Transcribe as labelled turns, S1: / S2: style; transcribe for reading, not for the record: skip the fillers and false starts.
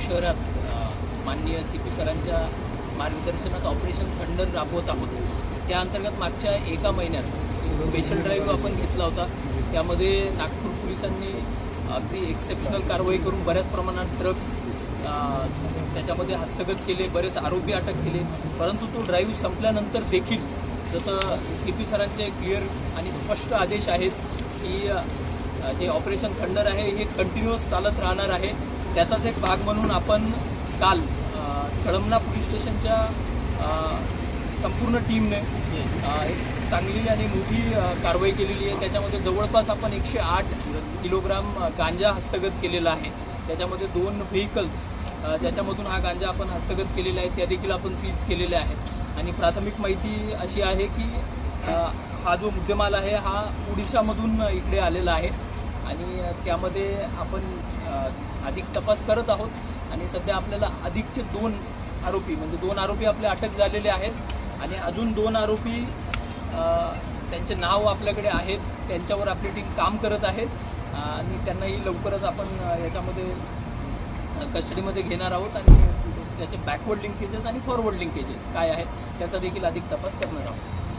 S1: शहरात माननीय CP सरांच्या मार्गदर्शनात ऑपरेशन थंडर राबवत आहोत। त्या अंतर्गत मागच्या एका महिन्यात एक स्पेशल ड्राईव्ह आपण घेतला होता। त्यामध्ये नागपूर पोलिसांनी अगदी एक्सेप्शनल कारवाई करून बऱ्याच प्रमाणात ड्रग्ज त्याच्यामध्ये हस्तगत केले, बरेच आरोपी अटक केले। परंतु तो ड्राईव्ह संपल्यानंतर देखील जसं CP सरांचे क्लिअर आणि स्पष्ट आदेश आहेत की जे ऑपरेशन थंडर आहे हे कंटिन्युअस चालत राहणार आहे। त्याचाच एक भाग म्हणून आपण काल कळमना पोलीस स्टेशनच्या संपूर्ण टीमने एक चांगली आणि मोठी कारवाई केलेली आहे। त्याच्यामध्ये जवळपास आपण 108 किलोग्राम गांजा हस्तगत केलेला आहे। त्याच्यामध्ये 2 व्हेकल्स ज्याच्यामधून हा गांजा आपण हस्तगत केलेला आहे त्या देखील आपण सीज केलेले आहेत। आणि प्राथमिक माहिती अशी आहे की हा जो मुद्देमाल आहे हा ओडिशामधून इकडे आलेला आहे आणि त्यामध्ये आपण अधिक तपास करत आहोत। आणि सध्या आपल्याला अधिकचे 2 आरोपी म्हणजे 2 आरोपी आपले अटक झालेले आहेत आणि अजून 2 आरोपी त्यांचे नाव आपल्याकडे आहेत, त्यांच्यावर आपली टीम काम करत आहेत आणि त्यांनाही लवकरच आपण याच्यामध्ये कस्टडीमध्ये घेणार आहोत आणि त्याचे बॅकवर्ड लिंकेजेस आणि फॉरवर्ड लिंकेजेस काय आहेत त्याचा देखील अधिक तपास करणार आहोत।